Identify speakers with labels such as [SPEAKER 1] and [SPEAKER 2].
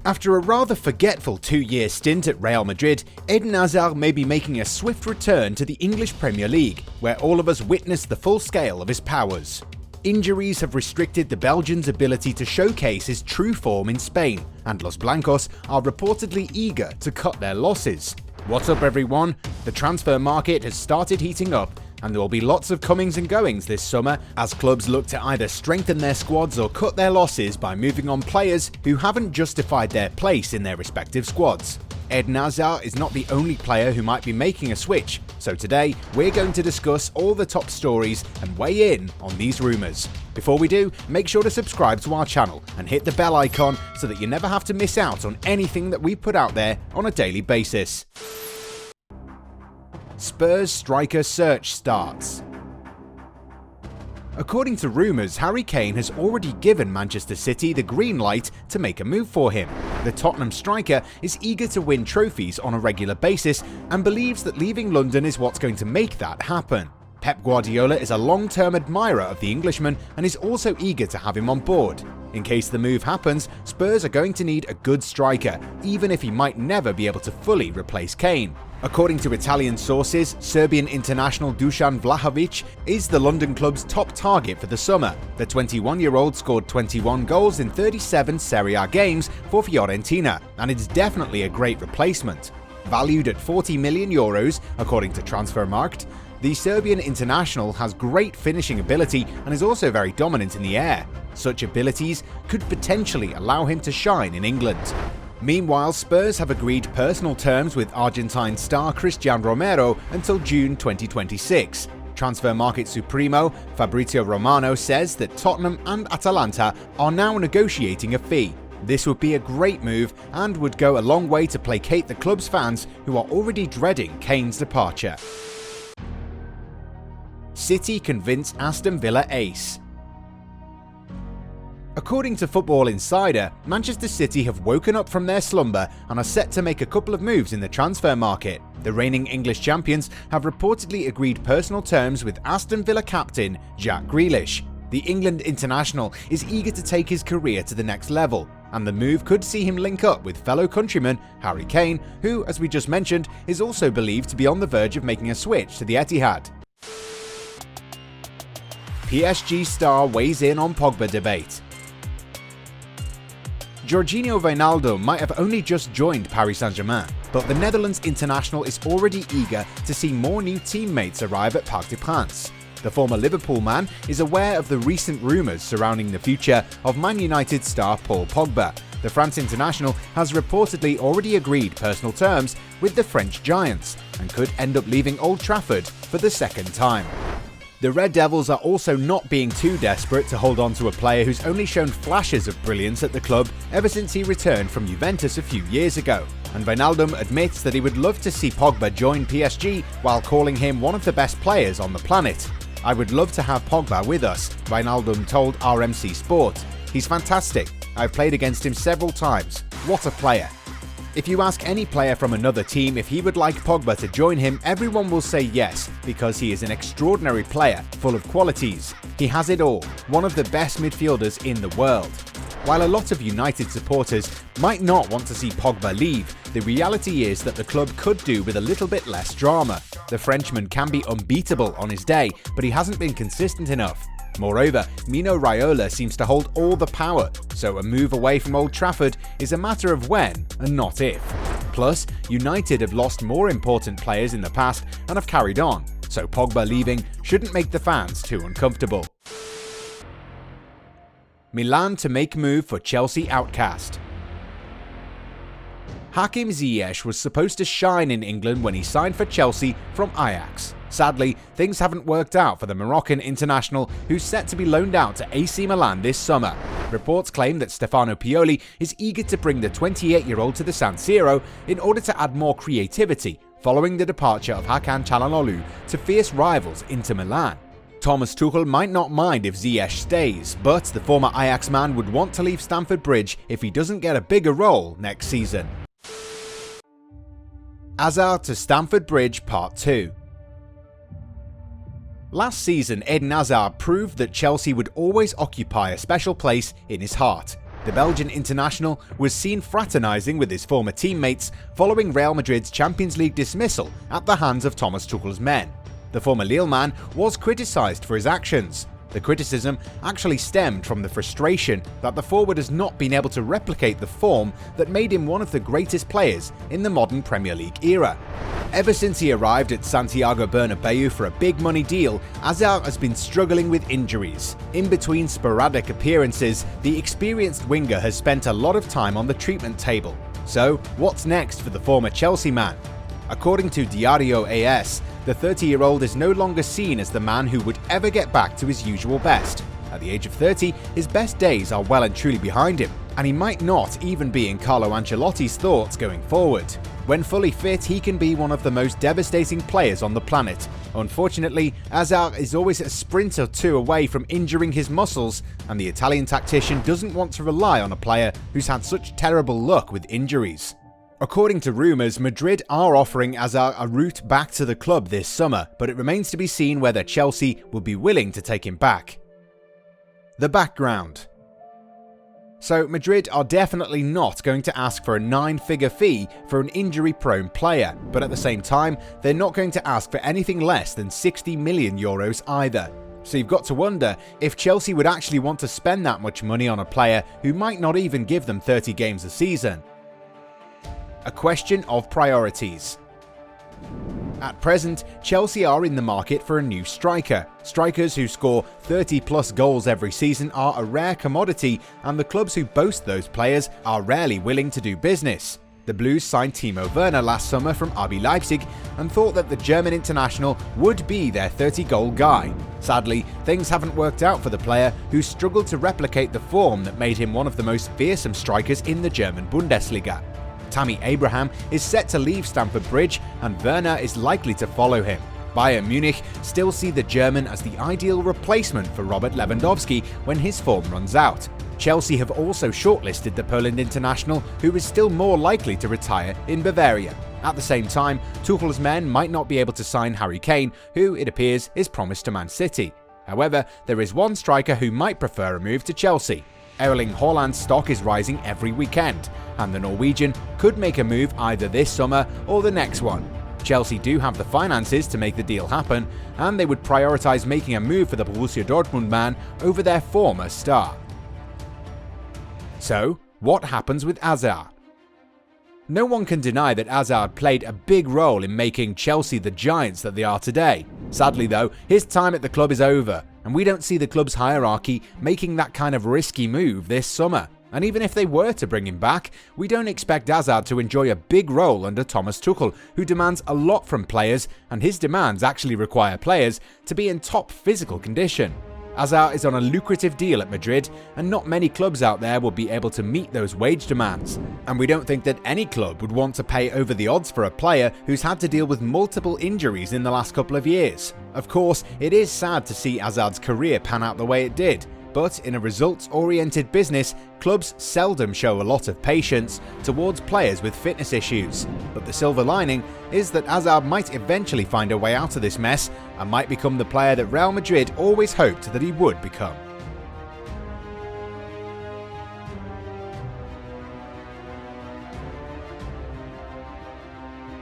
[SPEAKER 1] After a rather forgetful 2-year stint at Real Madrid, Eden Hazard may be making a swift return to the English Premier League, where all of us witnessed the full scale of his powers. Injuries have restricted the Belgian's ability to showcase his true form in Spain, and Los Blancos are reportedly eager to cut their losses. What's up, everyone? The transfer market has started heating up, and there will be lots of comings and goings this summer as clubs look to either strengthen their squads or cut their losses by moving on players who haven't justified their place in their respective squads. Eden Hazard is not the only player who might be making a switch, so today we're going to discuss all the top stories and weigh in on these rumours. Before we do, make sure to subscribe to our channel and hit the bell icon so that you never have to miss out on anything that we put out there on a daily basis. Spurs striker search starts. According to rumours, Harry Kane has already given Manchester City the green light to make a move for him. The Tottenham striker is eager to win trophies on a regular basis and believes that leaving London is what's going to make that happen. Pep Guardiola is a long-term admirer of the Englishman and is also eager to have him on board. In case the move happens, Spurs are going to need a good striker, even if he might never be able to fully replace Kane. According to Italian sources, Serbian international Dusan Vlahovic is the London club's top target for the summer. The 21-year-old scored 21 goals in 37 Serie A games for Fiorentina, and it's definitely a great replacement. Valued at €40 million, according to Transfermarkt, the Serbian international has great finishing ability and is also very dominant in the air. Such abilities could potentially allow him to shine in England. Meanwhile, Spurs have agreed personal terms with Argentine star Cristian Romero until June 2026. Transfer Market Supremo Fabrizio Romano says that Tottenham and Atalanta are now negotiating a fee. This would be a great move and would go a long way to placate the club's fans who are already dreading Kane's departure. City convince Aston Villa ace. According to Football Insider, Manchester City have woken up from their slumber and are set to make a couple of moves in the transfer market. The reigning English champions have reportedly agreed personal terms with Aston Villa captain Jack Grealish. The England international is eager to take his career to the next level, and the move could see him link up with fellow countryman Harry Kane, who, as we just mentioned, is also believed to be on the verge of making a switch to the Etihad. PSG star weighs in on Pogba debate. Georginio Wijnaldum might have only just joined Paris Saint-Germain, but the Netherlands international is already eager to see more new teammates arrive at Parc des Princes. The former Liverpool man is aware of the recent rumours surrounding the future of Man United star Paul Pogba. The France international has reportedly already agreed personal terms with the French giants and could end up leaving Old Trafford for the second time. The Red Devils are also not being too desperate to hold on to a player who's only shown flashes of brilliance at the club ever since he returned from Juventus a few years ago. And Wijnaldum admits that he would love to see Pogba join PSG while calling him one of the best players on the planet. "I would love to have Pogba with us," Wijnaldum told RMC Sport. "He's fantastic. I've played against him several times. What a player." If you ask any player from another team if he would like Pogba to join him, everyone will say yes, because he is an extraordinary player, full of qualities. He has it all, one of the best midfielders in the world. While a lot of United supporters might not want to see Pogba leave, the reality is that the club could do with a little bit less drama. The Frenchman can be unbeatable on his day, but he hasn't been consistent enough. Moreover, Mino Raiola seems to hold all the power, so a move away from Old Trafford is a matter of when and not if. Plus, United have lost more important players in the past and have carried on, so Pogba leaving shouldn't make the fans too uncomfortable. Milan to make move for Chelsea outcast. Hakim Ziyech was supposed to shine in England when he signed for Chelsea from Ajax. Sadly, things haven't worked out for the Moroccan international, who's set to be loaned out to AC Milan this summer. Reports claim that Stefano Pioli is eager to bring the 28-year-old to the San Siro in order to add more creativity, following the departure of Hakan Çalhanoğlu to fierce rivals Inter Milan. Thomas Tuchel might not mind if Ziyech stays, but the former Ajax man would want to leave Stamford Bridge if he doesn't get a bigger role next season. Hazard to Stamford Bridge Part 2. Last season, Eden Hazard proved that Chelsea would always occupy a special place in his heart. The Belgian international was seen fraternising with his former teammates following Real Madrid's Champions League dismissal at the hands of Thomas Tuchel's men. The former Lille man was criticised for his actions. The criticism actually stemmed from the frustration that the forward has not been able to replicate the form that made him one of the greatest players in the modern Premier League era. Ever since he arrived at Santiago Bernabeu for a big money deal, Hazard has been struggling with injuries. In between sporadic appearances, the experienced winger has spent a lot of time on the treatment table. So, what's next for the former Chelsea man? According to Diario AS, the 30-year-old is no longer seen as the man who would ever get back to his usual best. At the age of 30, his best days are well and truly behind him, and he might not even be in Carlo Ancelotti's thoughts going forward. When fully fit, he can be one of the most devastating players on the planet. Unfortunately, Hazard is always a sprint or two away from injuring his muscles, and the Italian tactician doesn't want to rely on a player who's had such terrible luck with injuries. According to rumours, Madrid are offering Hazard a route back to the club this summer, but it remains to be seen whether Chelsea will be willing to take him back. The background. So Madrid are definitely not going to ask for a 9-figure fee for an injury-prone player, but at the same time, they're not going to ask for anything less than 60 million euros either. So you've got to wonder if Chelsea would actually want to spend that much money on a player who might not even give them 30 games a season. A question of priorities. At present, Chelsea are in the market for a new striker. Strikers who score 30+ goals every season are a rare commodity, and the clubs who boast those players are rarely willing to do business. The Blues signed Timo Werner last summer from RB Leipzig and thought that the German international would be their 30-goal guy. Sadly, things haven't worked out for the player, who struggled to replicate the form that made him one of the most fearsome strikers in the German Bundesliga. Tammy Abraham is set to leave Stamford Bridge, and Werner is likely to follow him. Bayern Munich still see the German as the ideal replacement for Robert Lewandowski when his form runs out. Chelsea have also shortlisted the Poland international, who is still more likely to retire in Bavaria. At the same time, Tuchel's men might not be able to sign Harry Kane, who it appears is promised to Man City. However, there is one striker who might prefer a move to Chelsea. Erling Haaland's stock is rising every weekend, and the Norwegian could make a move either this summer or the next one. Chelsea do have the finances to make the deal happen, and they would prioritise making a move for the Borussia Dortmund man over their former star. So, what happens with Hazard? No one can deny that Hazard played a big role in making Chelsea the giants that they are today. Sadly though, his time at the club is over, and we don't see the club's hierarchy making that kind of risky move this summer. And even if they were to bring him back, we don't expect Hazard to enjoy a big role under Thomas Tuchel, who demands a lot from players, and his demands actually require players to be in top physical condition. Hazard is on a lucrative deal at Madrid, and not many clubs out there will be able to meet those wage demands. And we don't think that any club would want to pay over the odds for a player who's had to deal with multiple injuries in the last couple of years. Of course, it is sad to see Hazard's career pan out the way it did, but in a results-oriented business, clubs seldom show a lot of patience towards players with fitness issues. But the silver lining is that Hazard might eventually find a way out of this mess and might become the player that Real Madrid always hoped that he would become.